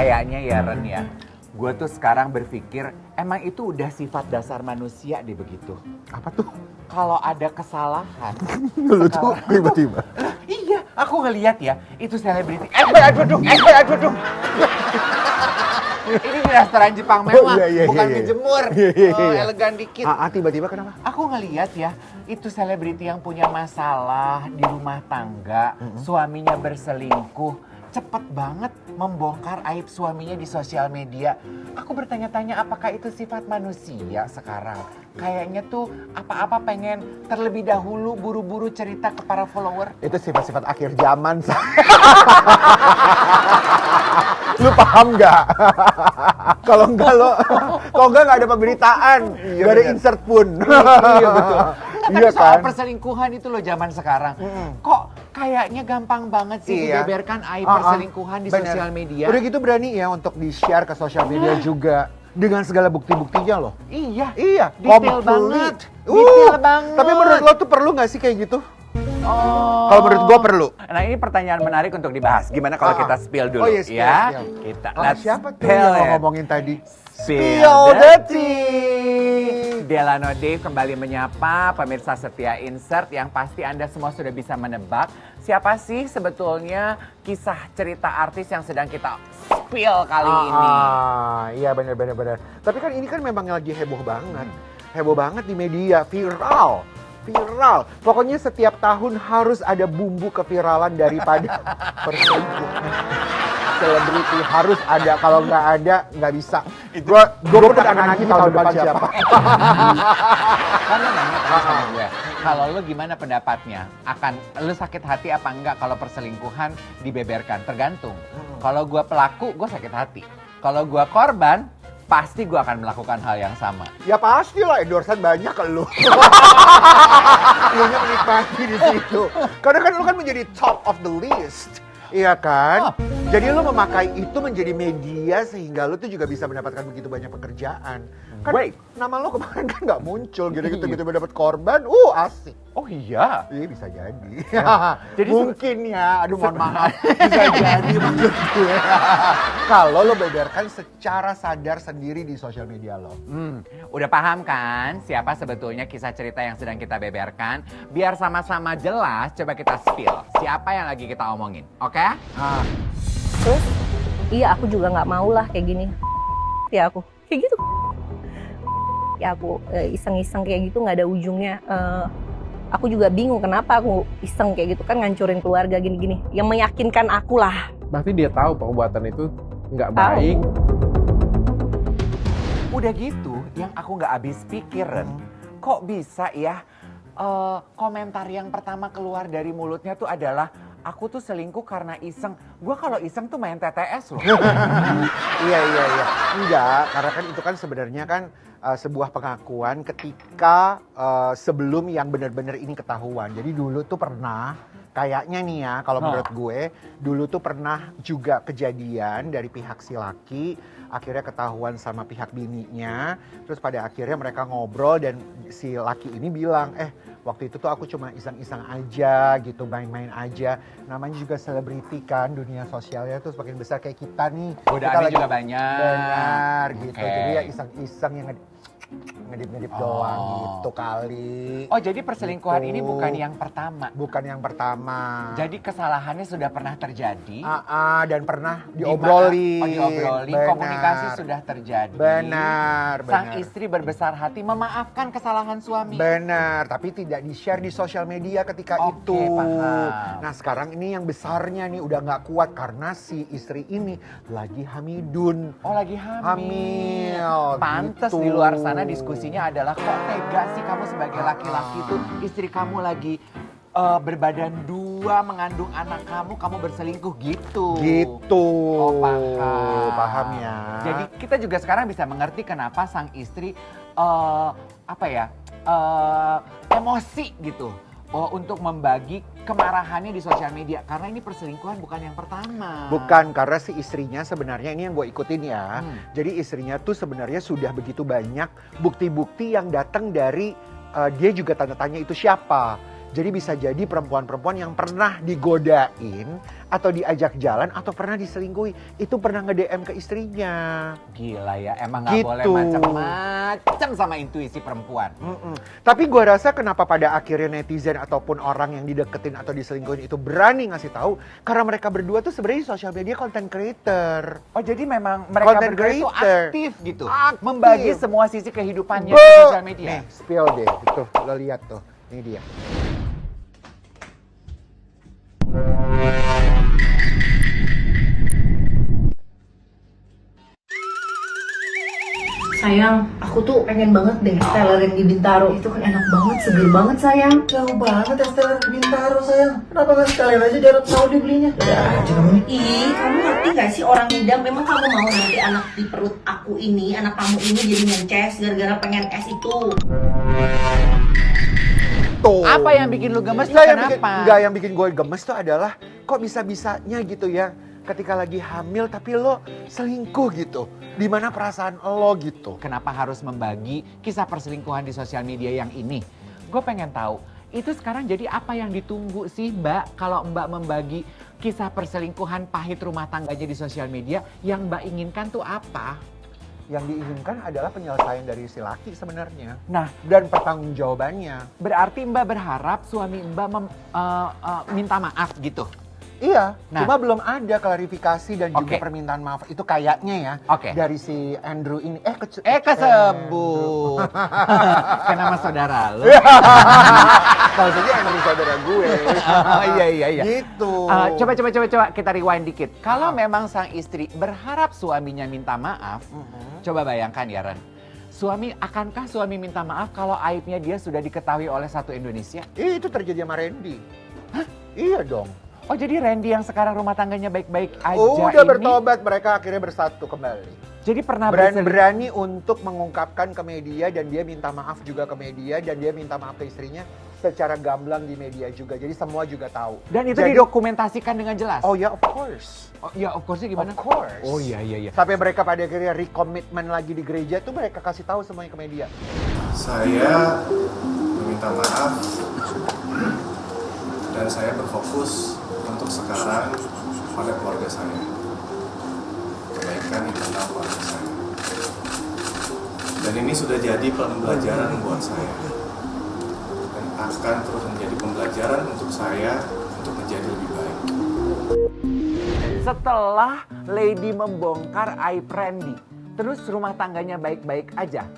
Kayaknya ya Ren ya, gue tuh sekarang berpikir emang itu udah sifat dasar manusia deh begitu. Apa tuh? Kalau ada kesalahan, Lu tuh tiba-tiba. iya, aku ngeliat ya, itu selebriti. Aduh. Ini di restoran Jepang mewah, bukan dijemur, elegan dikit. Tiba-tiba kenapa? Aku ngeliat ya, itu selebriti yang punya masalah di rumah tangga, suaminya berselingkuh, cepet banget membongkar aib suaminya di sosial media. Aku bertanya-tanya apakah itu sifat manusia sekarang? Kayaknya tuh apa-apa pengen terlebih dahulu buru-buru cerita ke para follower. Itu sifat-sifat akhir zaman. Lu paham nggak? Kalau enggak nggak ada pemberitaan, nggak ada insert pun. Iya betul. Tapi Iya soal kan? perselingkuhan itu loh zaman sekarang. Kok kayaknya gampang banget sih dibeberkan aib perselingkuhan di Bener. sosial media. Udah gitu berani ya untuk di-share ke sosial media juga. Dengan segala bukti-buktinya loh. Iya. complete. Detail banget. Detail banget. Tapi menurut lo tuh perlu nggak sih kayak gitu? Oh. Kalau menurut gue perlu. Nah ini pertanyaan menarik untuk dibahas. Gimana kalau kita spill dulu iya, spill, ya? spill. Kita Siapa tuh spill yang it. lo ngomongin tadi? Spill the tea. Delano Dave kembali menyapa pemirsa setia Insert yang pasti Anda semua sudah bisa menebak siapa sih sebetulnya kisah cerita artis yang sedang kita spill kali ini. Iya benar. Tapi kan ini kan memang lagi heboh banget. Heboh banget di media, viral. Pokoknya setiap tahun harus ada bumbu keviralan daripada perselingkuhan. Selebriti harus ada, kalau nggak ada nggak bisa. Gue pun akan nagih tahun depan siapa. Karena nanya tadi sama gue, kalau lo gimana pendapatnya? Lo sakit hati apa enggak kalau perselingkuhan dibeberkan? Tergantung. Kalau gue pelaku, gue sakit hati. Kalau gue korban, pasti gue akan melakukan hal yang sama. Ya pasti lah, endorsean banyak ke lu. Lunya menikmati di situ. Karena kan lu kan menjadi top of the list. Iya kan? Jadi lu memakai itu menjadi media sehingga lu tuh juga bisa mendapatkan begitu banyak pekerjaan. Kan Wait. nama lu kemarin kan nggak muncul gitu tiba-tiba dapat korban. Asik. Oh iya? Iya bisa jadi. Jadi mungkin ya, aduh mohon maaf. Bisa jadi maksud gue. Kalau lo beberkan secara sadar sendiri di sosial media lo. Udah paham kan siapa sebetulnya kisah cerita yang sedang kita beberkan? Biar sama-sama jelas, coba kita spill. Siapa yang lagi kita omongin, oke? Terus, iya aku juga nggak mau lah kayak gini. Ya aku, kayak gitu. Ya aku iseng-iseng kayak gitu nggak ada ujungnya. Aku juga bingung kenapa aku iseng kayak gitu kan ngancurin keluarga gini-gini. Yang meyakinkan aku lah. Berarti dia tahu perbuatan itu nggak baik. Udah gitu, yang aku nggak habis pikirin, kok bisa ya komentar yang pertama keluar dari mulutnya tuh adalah aku tuh selingkuh karena iseng. Gua kalau iseng tuh main TTS loh. Iya. Enggak, karena kan itu kan sebenarnya kan sebuah pengakuan ketika sebelum yang benar-benar ini ketahuan. Jadi dulu tuh pernah, kayaknya nih ya kalau menurut gue, dulu tuh pernah juga kejadian dari pihak si laki, akhirnya ketahuan sama pihak bininya, terus pada akhirnya mereka ngobrol dan si laki ini bilang, waktu itu tuh aku cuma iseng-iseng aja gitu, main-main aja. Namanya juga selebriti kan, dunia sosialnya tuh semakin besar kayak kita nih. Godaannya juga banyak. Benar gitu, Okay. jadi ya iseng-iseng yang ngedip-ngedip doang gitu kali. Oh jadi perselingkuhan ini bukan yang pertama? Bukan yang pertama. Jadi kesalahannya sudah pernah terjadi? Dan pernah diobrolin. Diobrolin, komunikasi sudah terjadi. Benar. Sang istri berbesar hati memaafkan kesalahan suami. Benar, tapi tidak di-share di sosial media ketika itu. Paham. Nah sekarang ini yang besarnya nih udah nggak kuat karena si istri ini lagi hamidun. Oh lagi hamil. Pantes gitu. di luar sana diskusinya adalah kok tega sih kamu sebagai laki-laki tuh istri kamu lagi berbadan dua mengandung anak kamu berselingkuh gitu. Gitu. Oh Paham ya. Jadi kita juga sekarang bisa mengerti kenapa sang istri emosi gitu. Untuk membagi kemarahannya di sosial media. Karena ini perselingkuhan bukan yang pertama. Bukan, karena si istrinya sebenarnya ini yang gue ikutin ya. Jadi istrinya tuh sebenarnya sudah begitu banyak bukti-bukti yang datang dari dia juga tanda tanya itu siapa. Jadi bisa jadi perempuan-perempuan yang pernah digodain atau diajak jalan atau pernah diselingkuhi itu pernah nge-DM ke istrinya. Gila ya, emang nggak Gitu. boleh macam-macam sama intuisi perempuan. Tapi gue rasa kenapa pada akhirnya netizen ataupun orang yang dideketin atau diselingkuhin itu berani ngasih tahu karena mereka berdua tuh sebenarnya di sosial media content creator. Oh jadi memang mereka Content berdua itu creator. aktif gitu, Aktif. membagi semua sisi kehidupannya Be- di sosial media. Nih, spill deh, tuh lo lihat tuh, ini dia. Sayang, aku tuh pengen banget deh tailoring di Bintaro. Itu kan enak banget, seger banget sayang. Jauh banget ya setelan di Bintaro sayang. Kenapa nggak sekalian aja di Arab Saudi belinya? Ya aja kamu nih. Ih, kamu ngerti gak sih orang ngidam? Memang kamu mau nanti anak di perut aku ini, anak kamu ini jadi ngences gara-gara pengen es itu? Tuh. Apa yang bikin lu gemes tuh kenapa? Yang bikin gue gemes tuh adalah kok bisa-bisanya gitu ya. Ketika lagi hamil tapi lo selingkuh gitu. Di mana perasaan lo gitu. Kenapa harus membagi kisah perselingkuhan di sosial media yang ini? Gue pengen tahu, itu sekarang jadi apa yang ditunggu sih Mbak kalau Mbak membagi kisah perselingkuhan pahit rumah tangganya di sosial media, yang Mbak inginkan tuh apa? Yang diinginkan adalah penyelesaian dari si laki sebenarnya. Nah, Dan pertanggungjawabannya. berarti Mbak berharap suami Mbak minta maaf gitu? Iya, Nah. cuma belum ada klarifikasi dan juga Oke. permintaan maaf. Itu kayaknya ya Oke. dari si Andrew ini. Kesebut. Kan nama saudara lu. Maksudnya Andrew saudara gue. Oh, iya. Gitu. Coba kita rewind dikit. Kalau memang sang istri berharap suaminya minta maaf, coba bayangkan ya Ren. Akankah suami minta maaf kalau aibnya dia sudah diketahui oleh satu Indonesia? Itu terjadi sama Randy. Hah? Iya dong. Oh jadi Randy yang sekarang rumah tangganya baik-baik aja Udah ini, bertobat, mereka akhirnya bersatu kembali. jadi pernah Berani untuk mengungkapkan ke media dan dia minta maaf juga ke media dan dia minta maaf ke istrinya secara gamblang di media juga. Jadi semua juga tahu. Dan itu Jadi- didokumentasikan dengan jelas? Oh ya, of course. Oh, ya of course gimana? Of course. Oh iya. Sampai mereka pada akhirnya recommitment lagi di gereja tuh mereka kasih tahu semuanya ke media. Saya meminta maaf dan saya berfokus untuk sekarang pada keluarga saya, kebaikan internal keluarga saya. Dan ini sudah jadi pembelajaran buat saya dan akan terus menjadi pembelajaran untuk saya untuk menjadi lebih baik. Setelah Lady membongkar aib Randy, terus rumah tangganya baik-baik aja,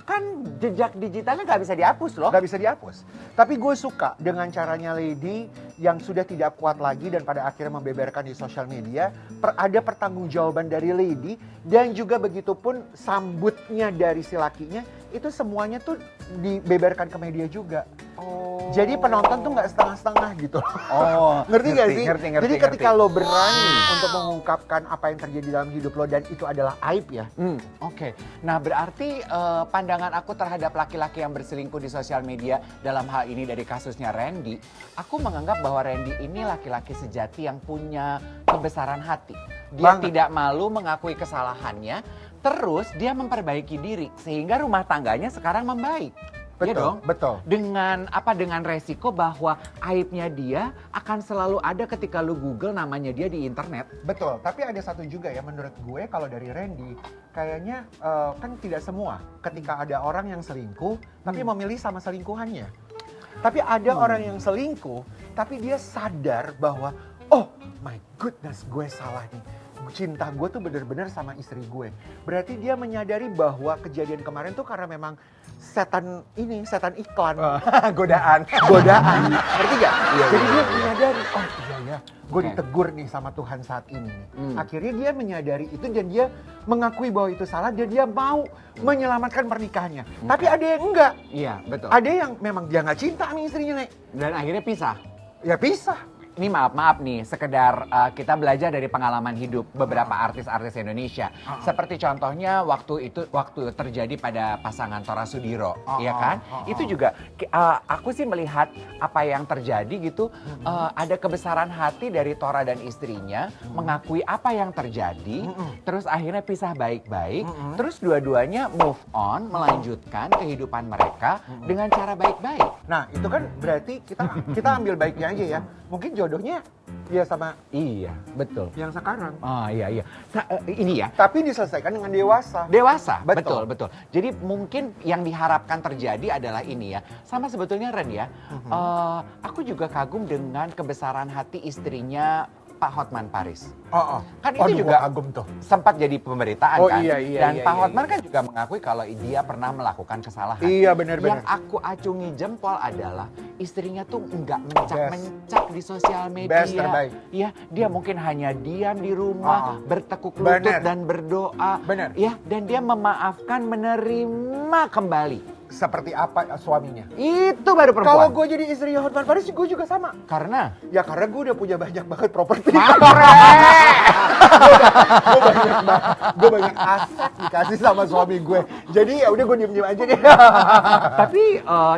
kan jejak digitalnya nggak bisa dihapus loh. Gak bisa dihapus. Tapi gue suka dengan caranya Lady yang sudah tidak kuat lagi dan pada akhirnya membeberkan di sosial media. Ada pertanggungjawaban dari Lady dan juga begitupun sambutnya dari si lakinya. Itu semuanya tuh dibeberkan ke media juga. Oh. Jadi penonton tuh nggak setengah-setengah gitu. Oh, Ngerti gak sih? Ngerti. Jadi ketika lo berani untuk mengungkapkan apa yang terjadi dalam hidup lo dan itu adalah aib ya. Oke. Nah berarti pandangan aku terhadap laki-laki yang berselingkuh di sosial media dalam hal ini dari kasusnya Randy, aku menganggap bahwa Randy ini laki-laki sejati yang punya kebesaran hati. Dia Banget. tidak malu mengakui kesalahannya, terus dia memperbaiki diri sehingga rumah tangganya sekarang membaik. Iya dong. Betul. Dengan resiko bahwa aibnya dia akan selalu ada ketika lu Google namanya dia di internet. Betul, tapi ada satu juga ya menurut gue kalau dari Randy, kayaknya kan tidak semua ketika ada orang yang selingkuh tapi memilih sama selingkuhannya. Tapi ada orang yang selingkuh tapi dia sadar bahwa oh my goodness gue salah nih. Cinta gue tuh bener-bener sama istri gue. Berarti dia menyadari bahwa kejadian kemarin tuh karena memang setan iklan. Godaan. Ngerti gak? Jadi dia menyadari, oh iya ya, gue Oke. ditegur nih sama Tuhan saat ini. Akhirnya dia menyadari itu dan dia mengakui bahwa itu salah dan dia mau menyelamatkan pernikahannya. Tapi ada yang enggak. Iya betul. Ada yang memang dia nggak cinta sama istrinya, Nek. Dan akhirnya pisah. Ya pisah. ini maaf nih, sekedar kita belajar dari pengalaman hidup beberapa artis-artis Indonesia. Seperti contohnya waktu terjadi pada pasangan Tora Sudiro, ya kan? Itu juga aku sih melihat apa yang terjadi gitu, ada kebesaran hati dari Tora dan istrinya mengakui apa yang terjadi, terus akhirnya pisah baik-baik, terus dua-duanya move on, melanjutkan kehidupan mereka dengan cara baik-baik. Nah, itu kan berarti kita ambil baiknya aja ya. Mungkin jodohnya ya sama Iya, betul. yang sekarang. Oh iya. Ini ya. Tapi diselesaikan dengan dewasa. Dewasa, Betul. betul. Jadi mungkin yang diharapkan terjadi adalah ini ya. Sama sebetulnya Ren ya, aku juga kagum dengan kebesaran hati istrinya Pak Hotman Paris. Kan itu juga kagum tuh. sempat jadi pemberitaan Oh, kan. iya, iya, Dan iya, Pak iya, Hotman kan juga mengakui kalau dia pernah melakukan kesalahan. Iya, benar-benar. Yang aku acungi jempol adalah istrinya tuh nggak mencak-mencak di sosial media. Best, terbaik. Ya, dia mungkin hanya diam di rumah, bertekuk lutut Benar. dan berdoa. Benar. Ya, dan dia memaafkan, menerima kembali. Seperti apa suaminya? Itu baru Kalau perempuan. gue jadi istrinya Hotman Paris, gue juga sama. Karena Ya karena gue udah punya banyak banget properti. Gue banyak aset dikasih sama suami gue. Jadi ya udah gue diem-diem aja deh. Tapi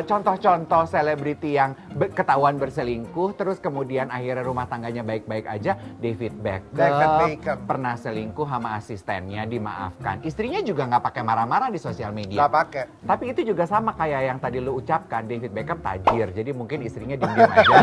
contoh-contoh selebriti yang ketahuan berselingkuh, terus kemudian akhirnya rumah tangganya baik-baik aja, David Beckham pernah selingkuh sama asistennya, dimaafkan. Istrinya juga nggak pakai marah-marah di sosial media. Gak pakai. Tapi itu juga sama kayak yang tadi lu ucapkan, David Beckham tajir, jadi mungkin istrinya diem-diem aja.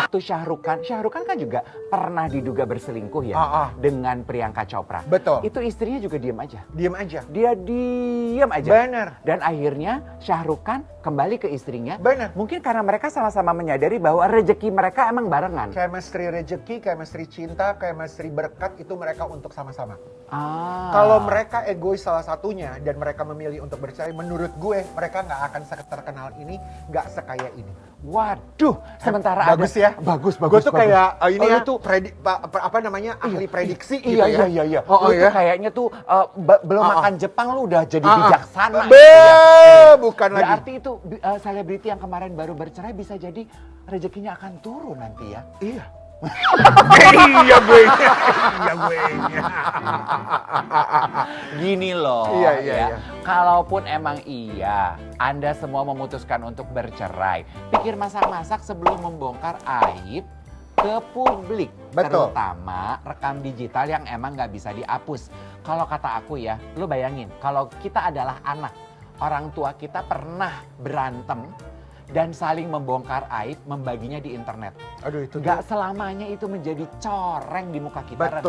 Itu Shah Rukh Khan kan juga pernah diduga berselingkuh ya dengan Priyanka Chopra. Betul. Itu istrinya juga diem aja. Diem aja. Dia diem aja. Bener. Dan akhirnya Shah Rukh Khan kembali ke istrinya. Bener. Mungkin karena mereka sama-sama menyadari bahwa rezeki mereka emang barengan. Chemistry rezeki, chemistry cinta, chemistry berkat itu mereka untuk sama-sama. Ah. Kalau mereka egois salah satunya dan mereka memilih untuk bercerai, menurut gue mereka nggak akan terkenal ini, nggak sekaya ini. Waduh, sementara Bagus ada, ya? Bagus. Gue tuh kayak ini Oh, ya, lu tuh apa namanya ahli prediksi gitu iya, ya. iya. Oh, Lu ya. tuh kayaknya tuh belum makan Jepang lu udah jadi bijaksana. Bukan lagi. Berarti itu selebriti yang kemarin baru bercerai bisa jadi rezekinya akan turun nanti ya. Iya. Iya gue. Gini loh, Iya. ya. Kalaupun emang iya, Anda semua memutuskan untuk bercerai, pikir masak-masak sebelum membongkar aib ke publik. Betul. Terutama rekam digital yang emang nggak bisa dihapus. Kalau kata aku ya, lu bayangin, kalau kita adalah anak, orang tua kita pernah berantem dan saling membongkar aib, membaginya di internet. Aduh itu Gak selamanya itu menjadi coreng di muka kita. Ren.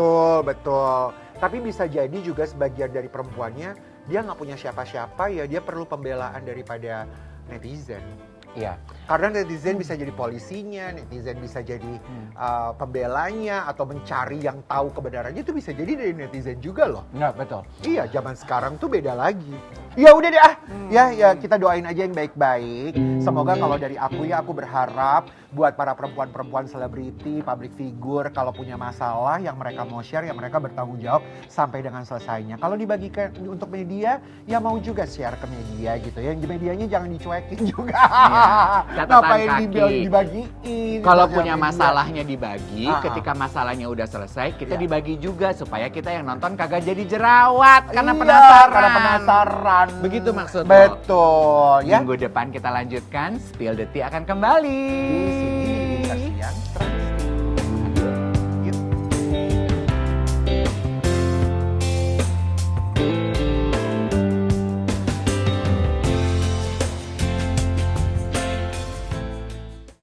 Betul. Tapi bisa jadi juga sebagian dari perempuannya dia nggak punya siapa-siapa ya, dia perlu pembelaan daripada netizen. Iya. Karena netizen bisa jadi polisinya, netizen bisa jadi pembelanya atau mencari yang tahu kebenarannya, itu bisa jadi dari netizen juga loh. Nggak, betul. Iya, zaman sekarang tuh beda lagi. Ya udah deh ya kita doain aja yang baik-baik. Semoga kalau dari aku ya, aku berharap buat para perempuan-perempuan selebriti, public figure, kalau punya masalah yang mereka mau share, yang mereka bertanggung jawab sampai dengan selesainya. Kalau dibagikan untuk media, ya mau juga share ke media gitu ya. Di medianya jangan dicuekin juga. Catatan Ngapain kaki. dibagiin? Kalau di punya sosial media. masalahnya dibagi, ketika masalahnya udah selesai, kita dibagi juga supaya kita yang nonton kagak jadi jerawat karena Iya, penasaran. Karena penasaran. Begitu maksudnya. Betul ya. Minggu depan kita lanjutkan, Spill the Tea akan kembali. Di sini